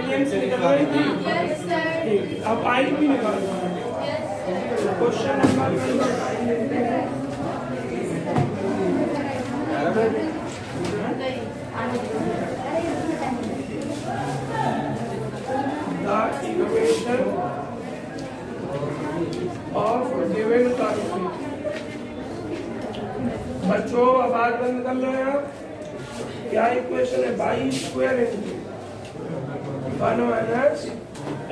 Tangent से निकल रही थी। ठीक, अब आई भी निकालना है। Question number the equation of given curve. बच्चों आवाज बंद कर लो यार। क्या इक्वेशन है? By square into 1 minus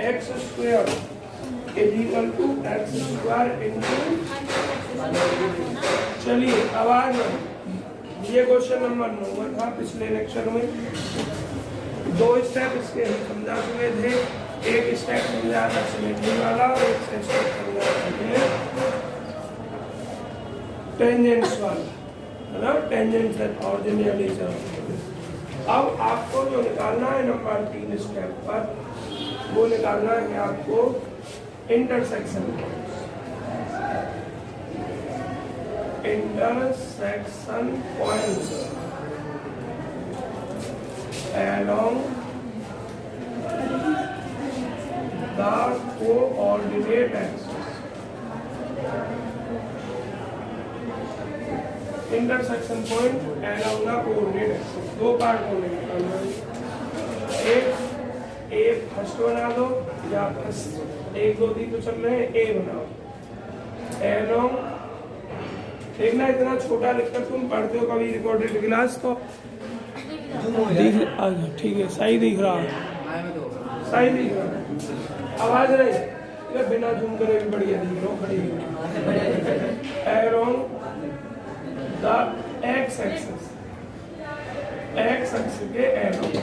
x square is equal to x square into. चलिए आवाज ये क्वेश्चन नंबर 9 था पिछले लेक्चर में। 2 स्टेप इसके हम समझा चुके थे। एक स्टेप समझा था सिमेट्री वाला और एक स्टेप समझा था टेंजेंट्स वाला, है ना? टेंजेंट्स एट ऑरिजिन या नेचर। अब आपको जो निकालना है नंबर 3 स्टेप पर, वो निकालना है कि आपको intersection points along the coordinate axis। Intersection point along the coordinate axis। 2 part होने निकालना है। एक फर्स्ट बना दो या फर्स्ट 1 2 3 तो चल रहे हैं, ए बनाओ। along देखना, इतना छोटा लिखकर तुम पढ़ते हो कभी रिकॉर्डेड क्लास तो ठीक है, सही दिख रहा है, सही दिख रहा है। आवाज नहीं, ये बिना जूम करे भी बढ़िया दिख रहा खड़ी along the x axis के along।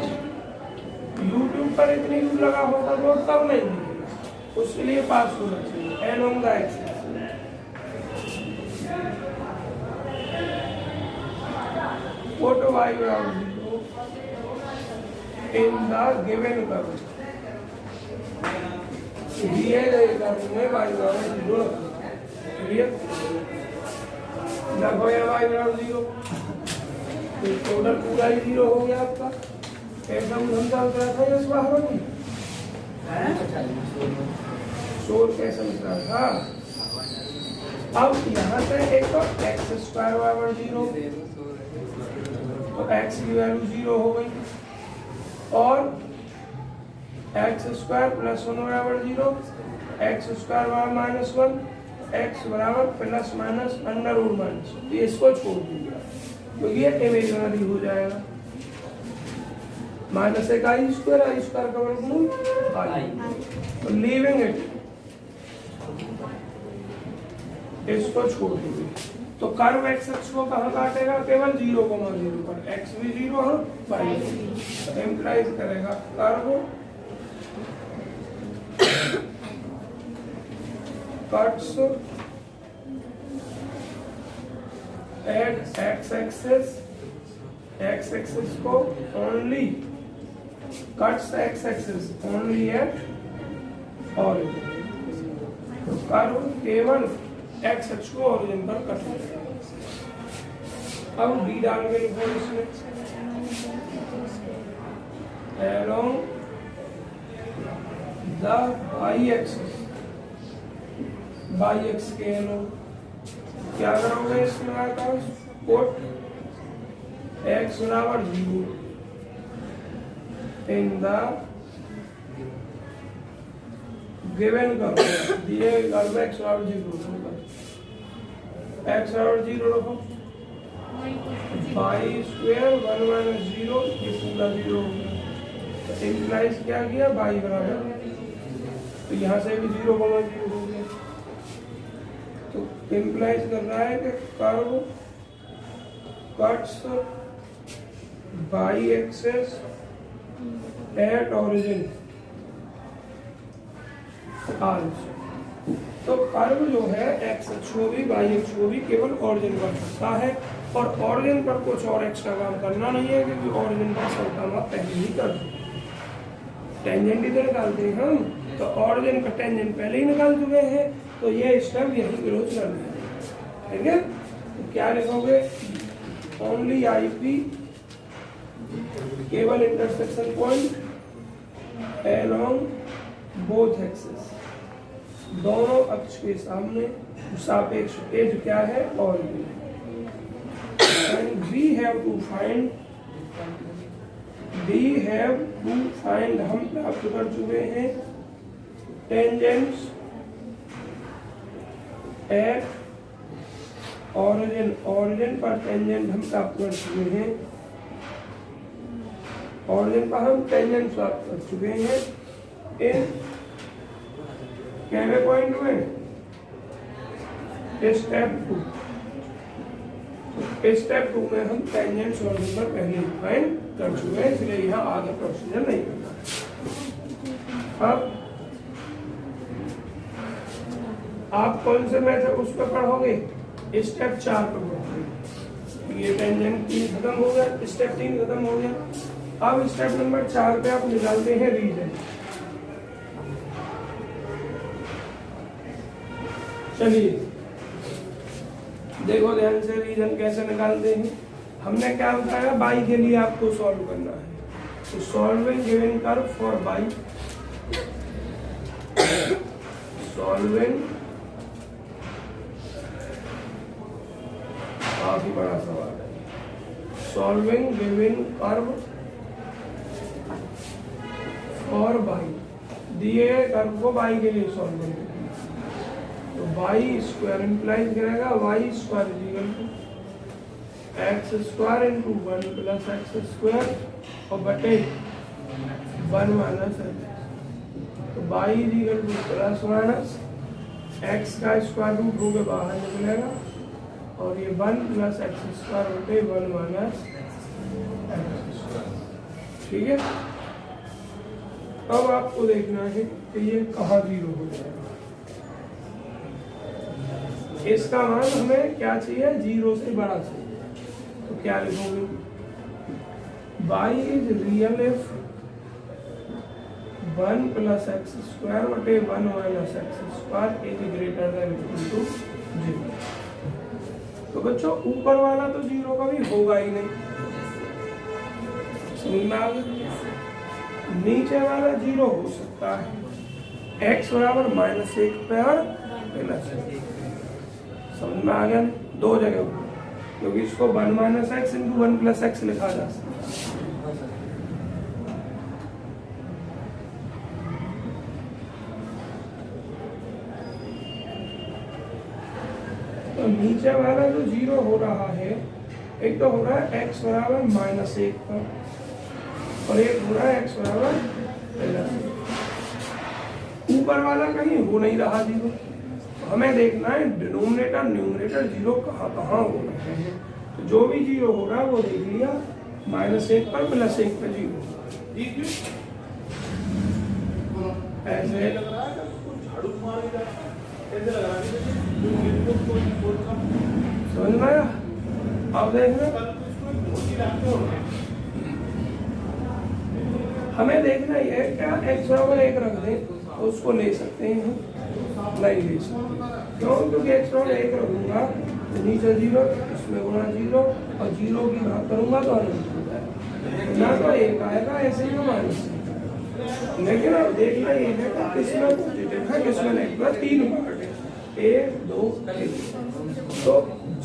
YouTube पर इतनी दूर लगा होता तो तब नहीं दिखेगा, उसके लिए पास होना चाहिए along the x axis। Put y around in the given curve। दिए गए कर्व में y बराबर 0 लगो या y बराबर 0, तो टोटल पूरा ही 0 हो गया आपका। कैसा समझा था इस बार में शोर कैसा निकल रहा था। अब यहाँ से एक तो एक्स स्क्वायर बराबर 0, तो x की वैल्यू 0 हो गई, और एक्स स्क्वायर प्लस 1 बराबर 0, एक्स स्क्वायर बराबर माइनस 1, एक्स बराबर plus minus under root minus. तो इसको छोड़ दीजिए तो ये इमेजिनरी हो जाएगा। माइनस एक आई स्क्वायर का वर्गमूल आई, तो लीविंग इट इसको छोड़ दीजिए। तो कर्व एक्स एक्स को कहाँ काटेगा? केवल 0,0 पर। एक्स भी 0 है, वाई भी। इम्प्लाइज करेगा curve cuts at X axis को only cuts X axis only at origin. तो कर्व केवल एक्स एक्स को ओरिजिन पर कट करेगा। अब डी डाल के लिखो इसमें along the y-axis, y-x के along क्या करोगे इसमें हमारे पास? पुट x बराबर 0 in the given कर्व, दिए कर्व x बराबर 0 x बराबर 0 रखो, y स्क्वायर 1 माइनस 0, ये पूरा 0 हो गया। तो इम्प्लाइज क्या किया? y बराबर, तो यहाँ से भी 0,0 हो गया। तो इम्प्लाइज कर रहा है कि curve cuts y axis at origin also. तो कर्व जो है एक्स एक्स को भी वाई एक्स को भी केवल ऑरिजिन पर करता है, और ऑरिजिन पर कुछ और एक्स्ट्रा काम करना नहीं है, क्योंकि ऑरिजिन पर सब काम आप पहले ही कर दो। टेंजेंट ही तो निकालते हैं हम, तो ऑरिजिन का टेंजेंट पहले ही निकाल चुके हैं, तो ये स्टेप यही क्लोज करना है। ठीक है, तो क्या लिखोगे? ओनली आई पी केवल intersection point along both axes, दोनों अक्ष के सामने सापेक्ष एज क्या है और and we have to find हम प्राप्त कर चुके हैं टेंजेंट्स एट ओरिजिन पर टेंजेंट हम प्राप्त कर चुके हैं, ओरिजिन पर हम टेंजेंट प्राप्त कर चुके हैं इन केवे पॉइंट में स्टेप 2 में हम टेंजेंट्स ओरिजिन पर पहले ही फाइंड कर चुके हैं, इसलिए यहाँ आगे प्रोसीजर नहीं करना है। अब आप कौन से मेथड उस पर पढ़ोगे, स्टेप 4 पर पढ़ोगे। ये टेंजेंट 3 खत्म हो गया, स्टेप 3 खत्म हो गया। अब स्टेप नंबर 4 पे आप निकालते हैं रीजन। चलिए देखो ध्यान से रीजन कैसे निकालते हैं। हमने क्या बताया, बाई के लिए आपको सॉल्व करना है, तो solving given curve for by, solving काफी बड़ा सवाल है, solving given curve for by, दिए गए कर्व को बाई के लिए सॉल्व करेंगे, तो वाई स्क्वायर इंप्लाइज करेगा y square is equal to x square into 1 plus x square और बटे 1 माइनस एक्स, तो y is equal to plus minus x का स्क्वायर रूट होकर बाहर निकलेगा और ये 1 प्लस एक्स स्क्वायर बटे 1 माइनस एक्स स्क्वायर। ठीक है, अब आपको देखना है कि ये कहाँ जीरो हो जाएगा। इसका मान हमें क्या चाहिए, 0 से बड़ा चाहिए, तो क्या लिखोगे, y is real if 1 plus x square बटे 1 minus x square is greater than equal to 0। तो बच्चों ऊपर वाला तो 0 कभी होगा ही नहीं, समझ में आ गया। नीचे वाला 0 हो सकता है, x बराबर -1 पे और प्लस 1, समझ में आ गया, दो जगह क्योंकि इसको 1 minus x into 1 plus x लिखा जा सकता है। तो नीचे वाला जो 0 हो रहा है, एक तो हो रहा है x बराबर -1 पर और एक हो रहा है x बराबर +1। ऊपर वाला कहीं हो नहीं रहा 0, हमें देखना है डिनोमिनेटर न्यूमरेटर 0 कहाँ कहाँ हो रहे हैं। तो जो भी 0 हो रहा है वो देख लिया, -1 पर +1 पर 0 ऐसे समझ में आया। अब देखना हमें देखना है क्या x बराबर 1 रख दें तो उसको ले सकते हैं, नहीं ले सकते, क्यों, क्योंकि x बराबर 1 रखूंगा तो नीचे 0 इसमें गुणा 0 और 0 की भाग करूंगा तो अनंत हो जाएगा, ना तो 1 आएगा ऐसे ही माइनस। लेकिन अब देखना ये है कि किसमें पॉजिटिव है किसमें नेगेटिव है, 3 पार्ट है, 1 2 3। तो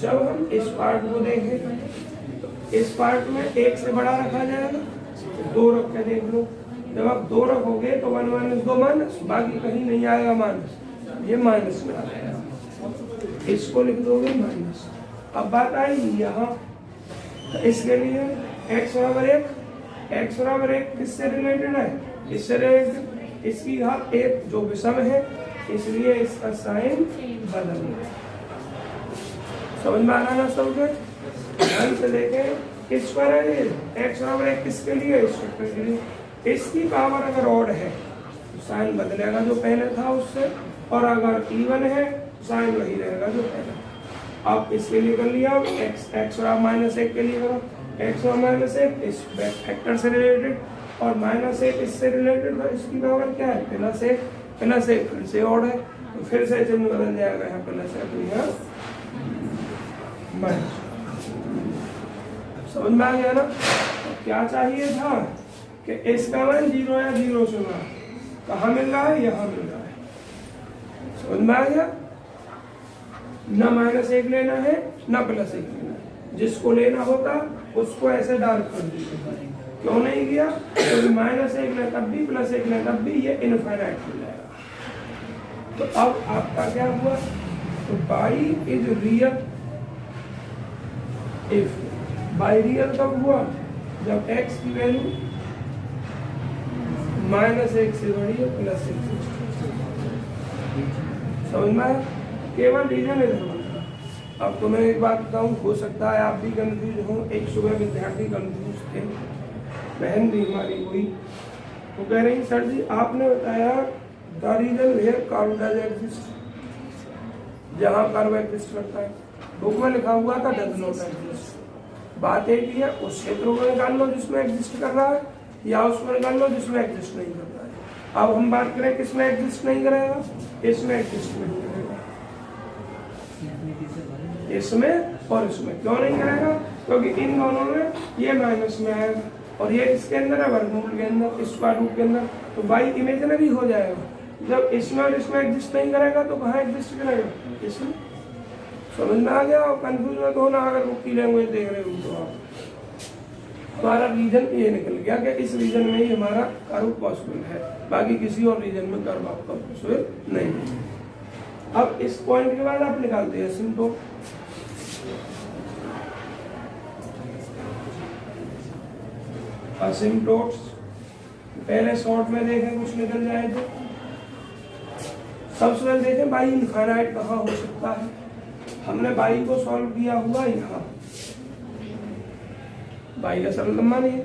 जब हम इस पार्ट को देखें तो इस पार्ट में 1 से बड़ा रखा जाएगा, 2 रख के देख लो, जब आप 2 रखोगे तो 1 - 2 माइनस, बाकी कहीं नहीं आएगा माइनस, ये माइनस में आ जाएगा, इसको लिख दोगे माइनस। अब बात आई यहाँ, इसके लिए x बराबर 1 किससे रिलेटेड है, इससे रिलेटेड, इसकी घात 1 जो विषम है, इसलिए इसका साइन बदल गया। समझ में आना ना सब कुछ, ध्यान से देखें, किस पर है x बराबर 1 किसके लिए, इस वेक्टर के लिए। इसकी पावर अगर ऑड है तो साइन बदलेगा जो पहले था उससे, और अगर इवन है तो साइन वही रहेगा जो पहले। अब इसके लिए कर लिया, x बराबर -1 के लिए करो, x बराबर -1 इस फैक्टर से रिलेटेड और -1 इससे रिलेटेड, तो इसकी पावर क्या है +1 फिर से ऑड है तो फिर से चिन्ह बदल जाएगा, यहाँ +1 यहाँ माइनस। समझ में आ गया ना। तो क्या चाहिए था, कि इसका मान 0 या 0 से बड़ा, कहाँ मिल रहा है, यहाँ मिल रहा है। समझ में आ गया? ना -1 लेना है ना +1 लेना है, जिसको लेना होता उसको ऐसे डार्क कर दीजिए। क्यों नहीं किया? क्योंकि -1 ले तब भी +1 ले तब भी ये इनफाइनाइट हो जाएगा। तो अब आपका क्या हुआ? तो by is real if, by real कब हुआ? जब x की वैल्यू -1 से बड़ी है +1 से। समझ में आया? केवल रीजन इधर बनता। अब तो मैं एक बात बताऊं, हो सकता है आप भी कंफ्यूज हो। एक सुबह विद्यार्थी कंफ्यूज थे, बहन भी हमारी हुई, तो कह रही सर जी आपने बताया the region where curve does exist, जहाँ कर्व एग्जिस्ट करता है, बुक में लिखा हुआ था डज नॉट एग्जिस्ट। बात एक ही है, उस क्षेत्र को निकाल लो जिसमें एग्जिस्ट कर रहा है, या उसमें निकाल लो जिसमें एग्जिस्ट नहीं कर रहा है। अब हम बात करें किसमें एग्जिस्ट नहीं करेगा, इसमें एग्जिस्ट नहीं करेगा, इसमें और इसमें। क्यों नहीं करेगा? क्योंकि इन दोनों में ये माइनस में आएगा और ये इसके अंदर है वर्गमूल के अंदर, स्क्वायर रूट के अंदर, तो बाई इमेजिनरी हो जाएगा। जब इसमें और इसमें एग्जिस्ट नहीं करेगा तो कहाँ एग्जिस्ट करेगा? इसमें। समझ में आ गया? और कंफ्यूज मत होना अगर बुक की लैंग्वेज देख रहे हो तो आप। हमारा रीजन ये निकल गया कि इस रीजन में ही हमारा कर्व पॉसिबल है, बाकी किसी और रीजन में कर्व आपका पॉसिबल नहीं है। अब इस पॉइंट के बाद आप निकालते हैं एसिम्प्टोट। एसिम्प्टोट्स पहले शॉर्ट में देखें, कुछ निकल जाए तो सबसे पहले देखें बाई इनफाइनाइट कहाँ हो सकता है। हमने बाई को सॉल्व किया हुआ यहाँ, बाई का सरल मान है,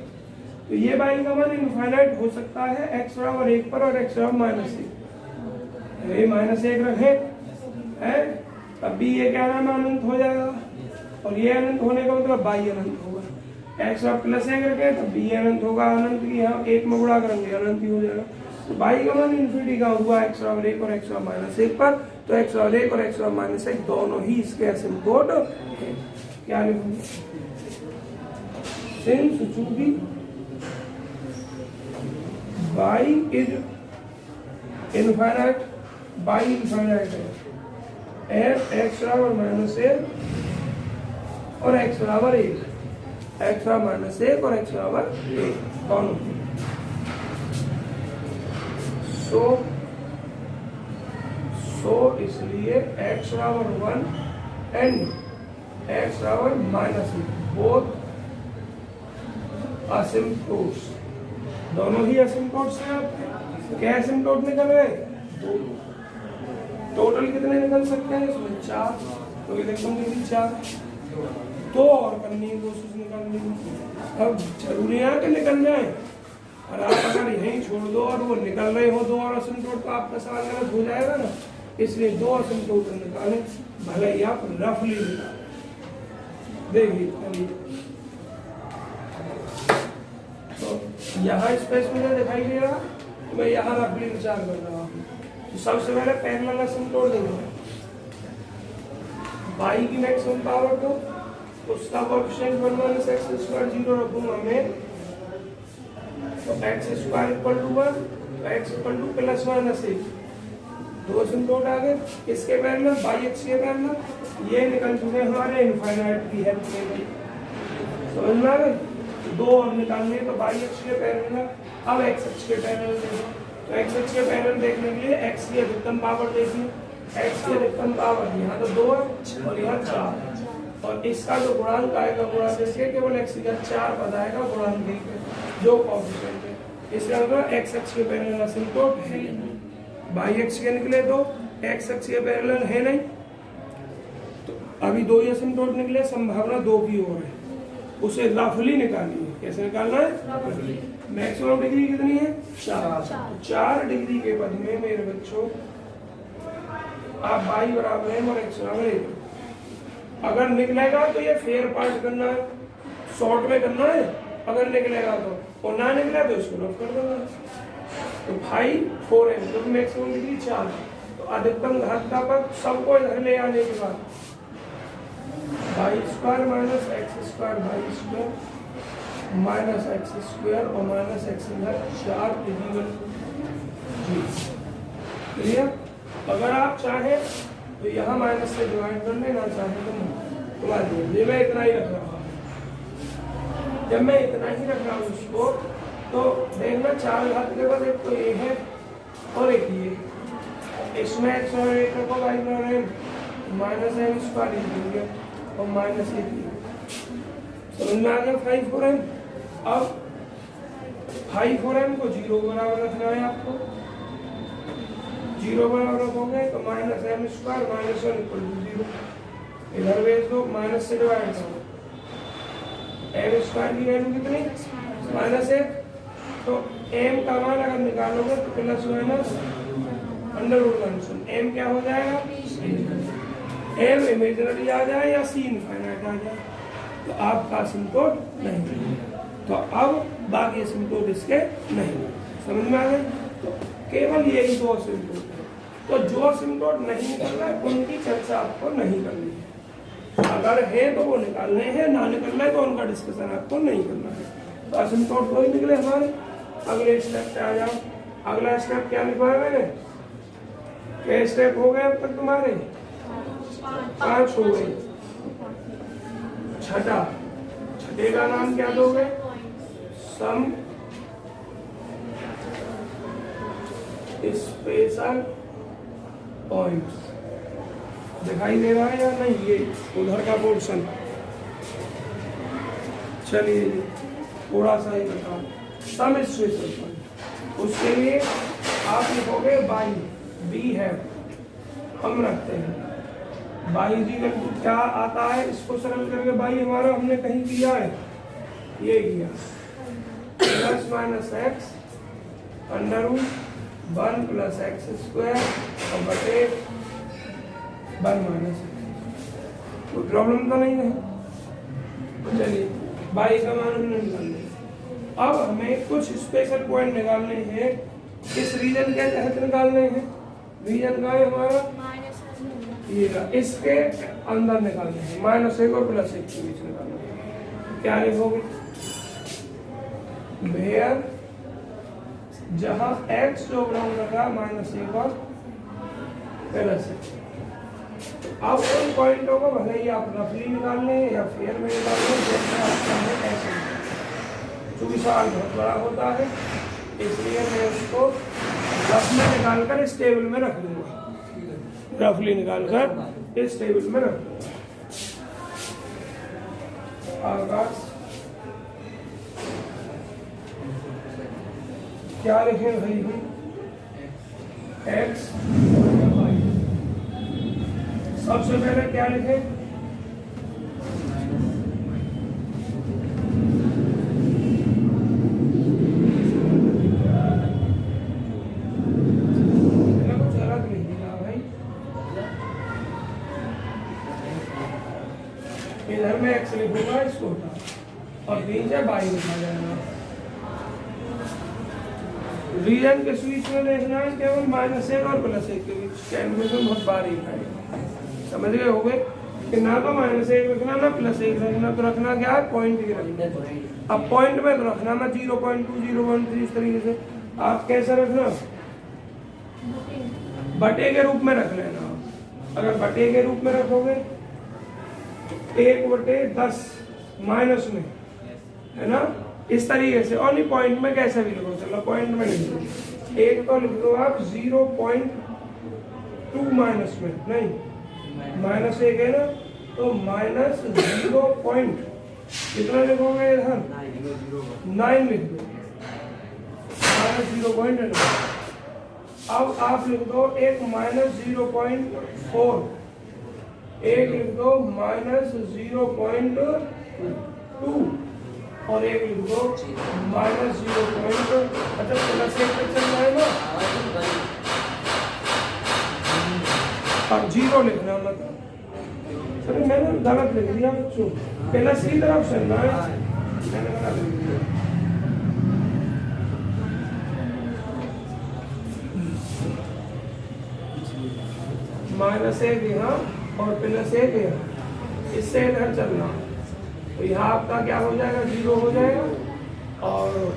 तो ये बाई का मान इनफाइनाइट हो सकता है x बराबर 1 पर और x बराबर -1। ये -1 रखे है तब भी ये क्या नाम अनंत हो जाएगा, और ये अनंत होने का मतलब बाई अनंत होगा। x +1 रखे तब भी ये अनंत होगा, अनंत की यहाँ 1 में गुणा करेंगे अनंत ही हो जाएगा। तो बाई का मान इन्फिनिटी का हुआ x बराबर 1 और x बराबर -1 पर, तो x बराबर 1 और x बराबर -1 दोनों ही इसके एसिम्प्टोट हैं। क्या लिखूंगे? सिंस चूंकि by is infinite, by infinite है, f x बराबर -1 और x बराबर 1, x बराबर -1 और x बराबर 1 दोनों। सो इसलिए x बराबर 1 एंड x बराबर -1 बोथ असिम्प्टोट्स, दोनों ही असिम्प्टोट्स हैं आपके। क्या असिम्प्टोट निकल रहे? दो। टोटल कितने निकल सकते हैं इसमें? 4। तो ये देखो मेरी 4, 2 और करने की कोशिश निकालने की। अब जरूरी है कि निकल जाए, और आप अगर यहीं छोड़ दो और वो निकल रहे हो 2 और असिम्प्टोट तो आपका सवाल गलत हो जाएगा ना। इसलिए 2 असिम्प्टोट निकालें, भले ही आप रफली निकालें। देखिए तो यहाँ स्पेस मुझे दिखाई दे रहा, तो मैं यहाँ रफली विचार कर रहा हूँ। तो सबसे पहले पैरेलल असिम्प्टोट देंगे, बाई की मैक्सिमम पावर तो उसका कोएफिशिएंट 1 - x² 0 रखूंगा मैं, तो x² = 1, x = +-1। 2 असिम्प्टोट आ गए, इसके पैरेलल बाई x के पैरेलल ये निकल चुके हमारे इनफाइनाइट की हेल्प लेंगे। समझ में आ गई? 2 और निकालने तो बाई x के पैरेलल, अब x अक्ष के पैरेलल देखो, तो x अक्ष के पैरेलल देखने के लिए x की अधिकतम पावर देखिए, x की अधिकतम पावर यहाँ तो 2 है और यहाँ 4, और इसका जो गुणांक आएगा गुणा करके केवल x का 4 पद आएगा गुणांक देके जो कोएफिशिएंट है, इसका मतलब x अक्ष के पैरेलल असिम्प्टोट है। बाई x के निकले तो x अक्ष के पैरेलल है नहीं, तो अभी 2 ही असिम्प्टोट निकले, संभावना 2 की ओर है, उसे रफली निकालिए। कैसे निकालना है? मैक्सिमम डिग्री कितनी है? 4 डिग्री के पद में मेरे बच्चों आप बाई बराबर है और x बराबर 1। अगर निकलेगा तो ये फेयर पार्ट करना है, शॉर्ट में करना है, अगर निकलेगा तो, और ना निकला तो इसको रफ कर देना है। तो भाई 4m तो मैक्सिमम डिग्री 4, तो अधिकतम घात का पद सबको इधर ले आने के बाद y² - x² y² minus x square और माइनस एक्स इधर 4 इक्वल जी। क्लियर? अगर आप चाहें तो यहाँ माइनस से डिवाइड कर लेना, चाहें तो तुम्हारे लिए मैं इतना ही रख रहा हूँ। जब मैं इतना ही रख रहा हूँ उसको, तो देखना 4 घात के बाद एक तो ये है और एक ये, इसमें एक्स और एक रखो भाई माइनस एम स्क्वायर और माइनस एक समझ में आ गया 5 4m। अब 5 4m को 0 बराबर रखना है आपको, 0 बराबर रखोगे तो minus M square minus 1 equal to 0, इधर भेज दो माइनस से डिवाइड करो, एम स्क्वायर की वैल्यू कितनी माइनस 1, तो एम का मान अगर निकालोगे तो plus minus under root minus 1, M क्या हो जाएगा एम इमेजिनरी आ जाए या सी इनफाइनाइट आ जाए, तो आपका असिम्प्टोट नहीं, तो अब बाकी असिम्प्टोट इसके नहीं। समझ में आ गए? तो केवल यही 2 असिम्प्टोट है, तो जो असिम्प्टोट नहीं निकल रहा है उनकी चर्चा आपको नहीं करनी है, अगर है तो वो निकालने हैं, ना निकलना है तो उनका डिस्कशन आपको नहीं करना है। तो असिम्प्टोट 2 ही निकले हमारे। अगले स्टेप पे आ जाओ। अगला स्टेप क्या लिखवाया मैंने? क्या स्टेप हो गए अब तक तुम्हारे? 5 हो गए। छठे का नाम क्या दोगे? Some special points. दिखाई दे रहा है या नहीं? ये उधर का पोर्शन। चलिए थोड़ा सा ही बताओ। सम स्पेशल पॉइंट, उसके लिए आप लिखोगे बाई, बी है हम रखते हैं बाई जी का क्या आता है, इसको सरल करके बाई हमारा हमने कहीं किया है, ये किया plus minus x under root 1 plus x square और बटे 1 माइनस, कोई प्रॉब्लम तो नहीं है। चलिए बाई का मान हमने निकाल लिया। अब हमें कुछ स्पेशल पॉइंट निकालने हैं। किस रीजन के तहत निकालने हैं? रीजन का है हमारा ये, इसके अंदर निकालने हैं, -1 और +1 के बीच निकालने हैं। क्या लिखोगे? वेयर जहां x जो बिलोंग कर रहा है -1 और +1। अब उन पॉइंटों को भले ही आप रफली निकाल लें या फेयर में निकाल लें, जैसे आप चाहें ऐसे, क्योंकि सवाल बहुत बड़ा होता है इसलिए मैं उसको रफ में निकालकर इस टेबल में रख दूंगा, रफली निकालकर इस टेबल में रख दूंगा। आकाश क्या लिखे भाई हम? x सबसे पहले क्या लिखे? इधर में एक्स लिखूंगा, इसको और नीचे बाई लिखा जाएगा। रीजन के स्विच में देखना है केवल -1 और +1 के बीच। कैलकुलेशन बहुत बारीक है, समझ गए हो गए कि ना तो -1 रखना ना +1 रखना, तो रखना क्या है? पॉइंट ही रखना। अब पॉइंट में तो रखना ना 0.2 0.3 इस तरीके से। आप कैसे रखना? बटे के रूप में रख लेना। अगर बटे के रूप में रखोगे 1/10 माइनस में, है ना, इस तरीके से। और नहीं पॉइंट में कैसे भी लिखो, चलो पॉइंट में नहीं लिखो, एक तो लिख दो आप 0.2 माइनस में, नहीं -1 है ना, तो -0. कितना लिखोगे इधर? 9 लिख दो, -0.9। अब आप लिख दो एक -0.4, एक लिख दो -0.2 और एक लिख दो -0. अच्छा +1 पे चल जाएगा और 0 लिखना मतलब। सर मैंने गलत लिख दिया बच्चों, प्लस की तरफ चलना है, मैंने गलत लिख दिया। -1 यहाँ और +1 यहाँ, इससे इधर चलना, तो यहाँ आपका क्या हो जाएगा? 0 हो जाएगा। और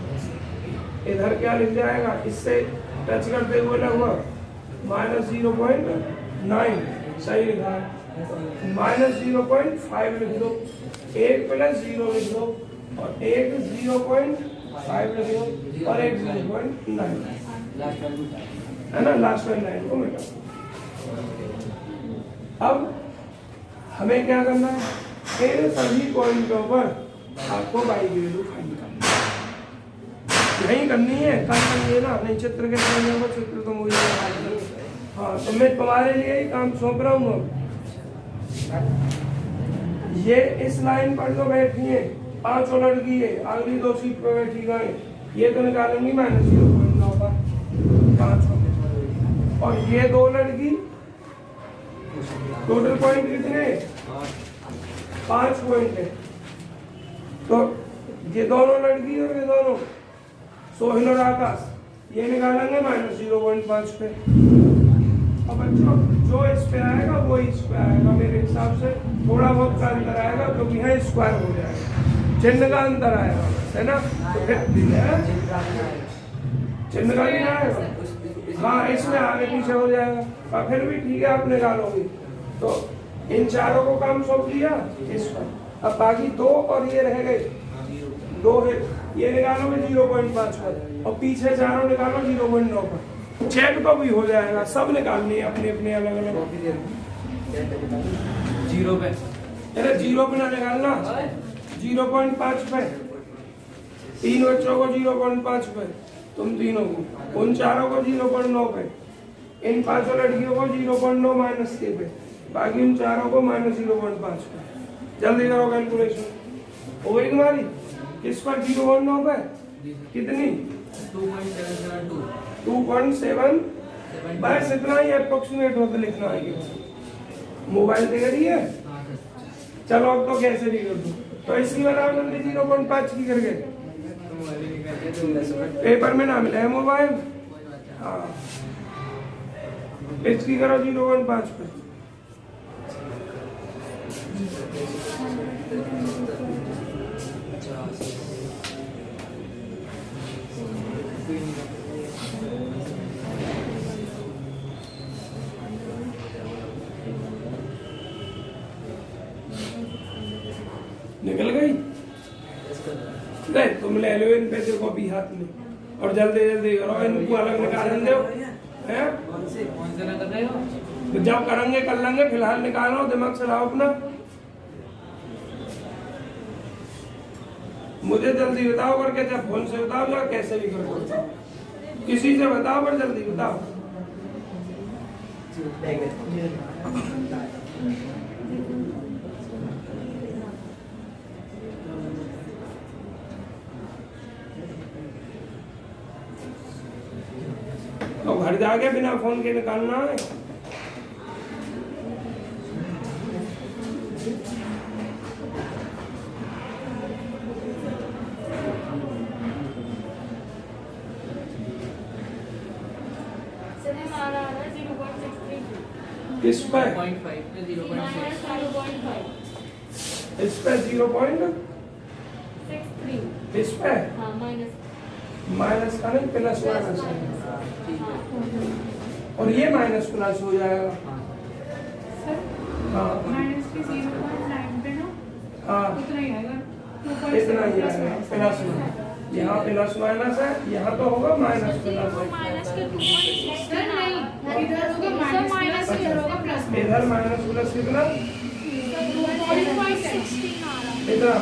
इधर क्या लिख जाएगा, इससे टच करते हुए लगभग -0.9 सही लिखा है, -0.5 लिख दो, 1 + 0 लिख दो और 1 0.5 लिख दो और 1 0.9 है ना, लास्ट वाली लाइन को मिटा। अब हमें क्या करना है, इन सभी पॉइंटों पर आपको बाई की वैल्यू फाइंड करनी है, यही करनी है, कल करिए ना, नहीं चित्र के करने को, चित्र तो मुझे हाँ, तो मैं तुम्हारे लिए ही काम सौंप रहा हूँ। ये इस लाइन पर जो बैठी है 5 लड़की है, अगली 2 सीट पर बैठी गए, ये तो निकालेंगी -0.9 पर 5, और ये 2 लड़की टोटल पॉइंट कितने, 5 पॉइंट है, तो ये दोनों लड़की और ये दोनों सोहिल और आकाश, ये निकालेंगे -0.5 पे। अब बच्चों जो इस पे आएगा वो इस पे आएगा, मेरे हिसाब से थोड़ा बहुत का अंतर आएगा क्योंकि यहाँ स्क्वायर हो जाएगा, चिन्ह का अंतर आएगा, है ना, तो फिर चिन्ह का नहीं आएगा, हाँ इसमें आगे पीछे हो जाएगा, और फिर भी ठीक है आप निकालोगे। तो इन चारों को काम सौंप दिया इस पर, अब बाकी 2 और ये रह गए 2 है, ये निकालोगे 0.5 पर और पीछे चारों निकालो 0.9 पर, चेक तो भी हो जाएगा, सब निकालनी है अपने अपने अलग अलग। 0 पे, अरे 0 पे ना निकालना, 0.5 पे, 3 बच्चों को 0.5 पे, तुम तीनों को, उन चारों को 0.9 पे, इन 5 लड़कियों को 0.9 माइनस के पे, बाकी उन चारों को -0.5 पे। जल्दी करो कैलकुलेशन, हो गई तुम्हारी, किस पर 0.9 पे कितनी, 2.7, बस इतना ही अप्रोक्सीमेट होकर लिखना है। मोबाइल पे करी है, चलो अब तो कैसे भी कर दो, तो इसकी बराबर जल्दी 0.5 की करके पेपर में ना मिला है मोबाइल, हाँ इसकी करो 0.5 पे। निकल गई, ले तुम ले लो इन पैसे को भी हाथ में और जल्दी जल्दी करो, इनको अलग निकाल दो, हैं जब करेंगे कर लेंगे, फिलहाल निकालो, दिमाग चलाओ अपना। मुझे जल्दी बताओ करके, चाहे फोन से बताओ या कैसे भी करो, किसी से बताओ पर जल्दी बताओ। तो घर जाके बिना फोन के निकालना है। इस पर 0.5 पे 0.5, इस पे 0.63, इस पे माइनस का नहीं प्लस माइनस, और ये माइनस प्लस हो जाएगा, हाँ माइनस के 0.9 पे ना, हाँ इतना ही आएगा, इतना ही आएगा, प्लस माइनस, यहाँ प्लस माइनस है, यहाँ तो होगा माइनस प्लस, इधर होगा माइनस, इधर होगा प्लस, इधर माइनस प्लस कितना, 2.16 इतना,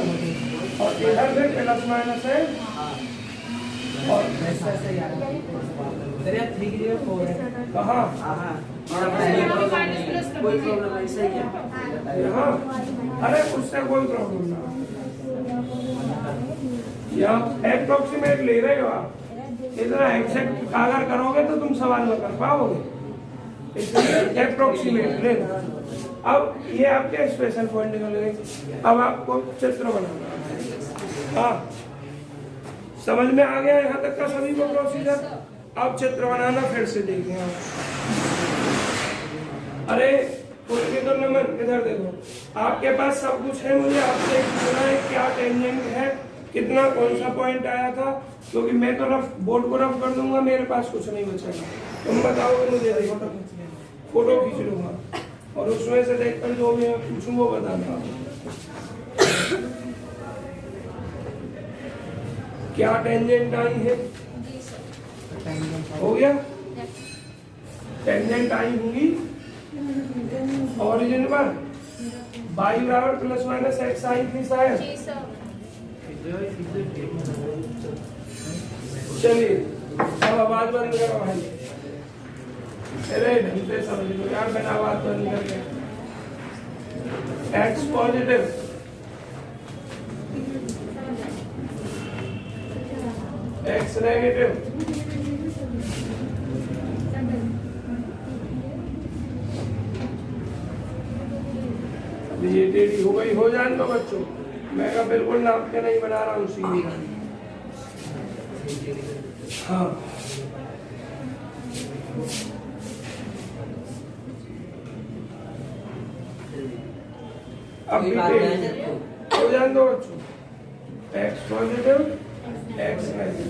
और इधर फिर प्लस माइनस है, और कहाँ यहाँ, अरे उससे कोई प्रॉब्लम ना, यहाँ अप्रोक्सीमेट ले रहे हो आप, इतना एग्जैक्ट अगर करोगे तो तुम सवाल में कर पाओगे, इसलिए अप्रोक्सीमेट ले। अब ये आपके स्पेशल पॉइंट निकल गए, अब आपको चित्र बनाना है, हाँ समझ में आ गया यहाँ तक का सभी को प्रोसीजर। अब चित्र बनाना फिर से देखें आप, अरे उनके तो नंबर इधर देखो, आपके पास सब कुछ है, मुझे आपसे पूछना है क्या टेंजेंट है कितना कौन सा पॉइंट आया था, क्योंकि मैं तो रफ बोर्ड को रफ कर दूंगा, मेरे पास कुछ नहीं बचेगा। तुम बताओगे मुझे, फोटो खींच लूंगा और उसमें से देखकर जो भी मैं पूछूं वो बताना। क्या टेंजेंट आई है? हो गया, टेंजेंट आई होंगी ओरिजिन पर y बराबर प्लस माइनस एक्स आई थी शायद। चलिए अब आवाज बंद करो भाई, अरे ढंग से समझ लो यार, बिना आवाज बंद करके। एक्स पॉजिटिव एक्स नेगेटिव ये टेढ़ी हो गई, हो जान दो बच्चों, मैं का बिल्कुल नाप के नहीं बना रहा हूँ सीधी। हाँ अब हो जान दो बच्चों, एक्स पॉजिटिव एक्स नेगेटिव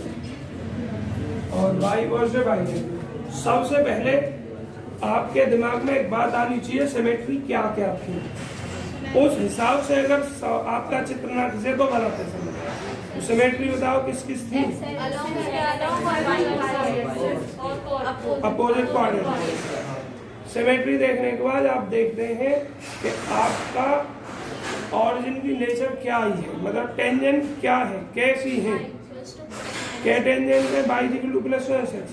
और वाई पॉजिटिव वाई नेगेटिव। सबसे पहले आपके दिमाग में एक बात आनी चाहिए, सिमेट्री क्या क्या थी, उस हिसाब से अगर आपका चित्र ना खींचे तो गलत है समझ। तो सिमेट्री बताओ किस किस थी? Opposite coordinate. सिमेट्री देखने के बाद आप देखते हैं कि आपका ऑरिजिन की नेचर क्या ही है, मतलब टेंजेंट क्या है, कैसी है, क्या टेंजेंट है by equal to plus minus x.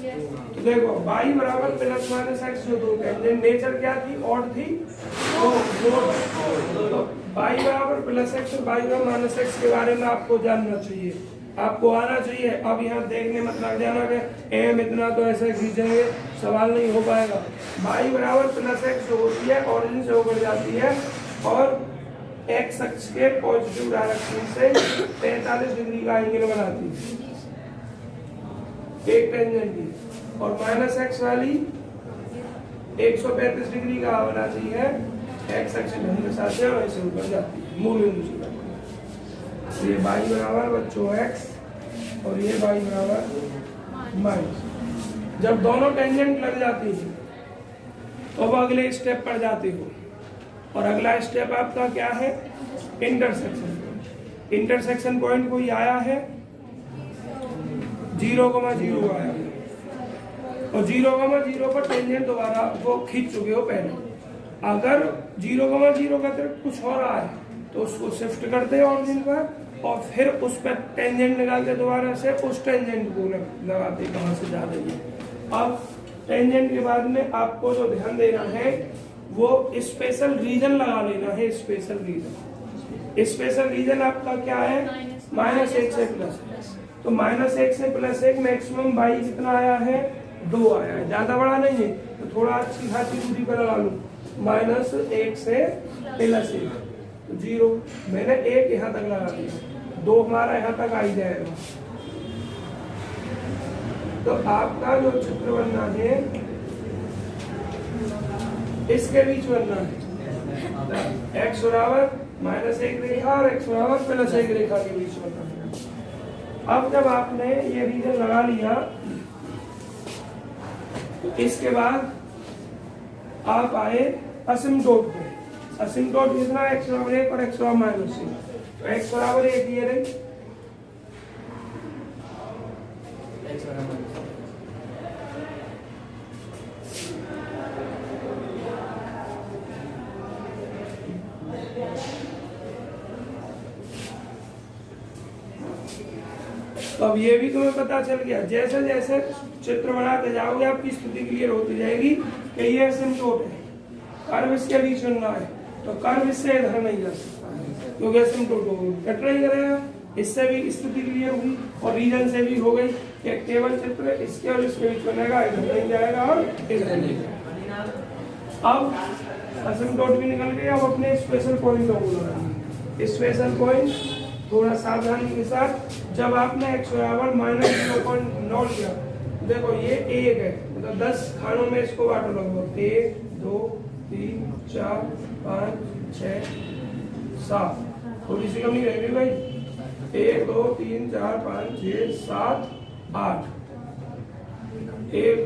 तो देखो बाई बराबर प्लस माइनस एक्स जो दो टेंजेंट नेचर क्या थी, ऑड थी, तो बाई बराबर प्लस एक्स और बाई बराबर माइनस एक्स के बारे में आपको जानना चाहिए, आपको आना चाहिए। अब यहाँ देखने मत लग जाना कि एम इतना तो ऐसे खींचेंगे, सवाल नहीं हो पाएगा। बाई बराबर प्लस एक्स जो होती है ऑरिजिन से होकर जाती है और एक्स अक्ष के पॉजिटिव डायरेक्शन से 45 डिग्री का एंगल बनाती है एक टेंजेंट की, और माइनस एक्स वाली 135 डिग्री का बनाती है एक्स अक्ष के साथ और ऐसे ऊपर जाती है मूल बिंदु से। ये बाई बराबर बच्चों एक्स और ये बाई बराबर माइनस। जब दोनों टेंजेंट लग जाती है तो अब अगले स्टेप पर जाते हो, और अगला स्टेप आपका क्या है, इंटरसेक्शन। इंटरसेक्शन पॉइंट कोई आया है 0,0 आया है, और 0,0 पर टेंजेंट दोबारा वो खींच चुके हो पहले। अगर 0,0 का अतिरिक्त कुछ हो रहा है तो उसको शिफ्ट करते हैं ऑरिजिन पर और फिर उस पर टेंजेंट निकालते दोबारा से उस टेंजेंट को लगाते कहाँ से जा रही है। अब टेंजेंट के बाद में आपको जो ध्यान देना है वो स्पेशल रीजन लगा लेना है। स्पेशल रीजन, स्पेशल रीजन आपका क्या है, -1 से प्लस। तो -1 से +1 मैक्सिमम बाई कितना आया है, 2 आया है, ज्यादा बड़ा नहीं है, तो थोड़ा अच्छी खासी दूरी पर लगा लूँ। -1 से +1 तो 0, मैंने 1 यहाँ तक लगा दिया, 2 हमारा यहाँ तक आ ही जाएगा। तो आपका जो चित्र बनना है इसके बीच बनना है, x बराबर -1 रेखा और x बराबर +1 रेखा के बीच बनना है। अब जब आपने ये रीजन लगा लिया तो इसके बाद आप आए असिम्प्टोट पे। असिम्प्टोट कितना, x बराबर 1 और x बराबर -1। तो x बराबर 1 ये रही, तो अब ये भी तुम्हें पता चल गया। जैसे जैसे चित्र बनाते जाओगे आपकी स्थिति क्लियर होती जाएगी कि ये असिम्प्टोट है, कर्व इसके बीच बनना है, तो कर्व इससे इधर नहीं जा सकता क्योंकि असिम्प्टोट कट नहीं करेगा। इससे भी स्थिति क्लियर हुई और रीजन से भी हो गई कि केवल चित्र इसके और इसके बीच बनेगा, इधर नहीं जाएगा और इधर नहीं जाएगा। अब असिम्प्टोट भी निकल गया, अब अपने स्पेशल पॉइंट को लगाएंगे। स्पेशल पॉइंट थोड़ा सावधानी के साथ, जब आपने x बराबर -0.9 लिया, देखो ये 1 है, मतलब 10 खानों में इसको बांटो लगभग 1 2 3 4 5 6 7, थोड़ी सी कमी रहेगी भाई, 1 2 3 4 5 6 7 8 एक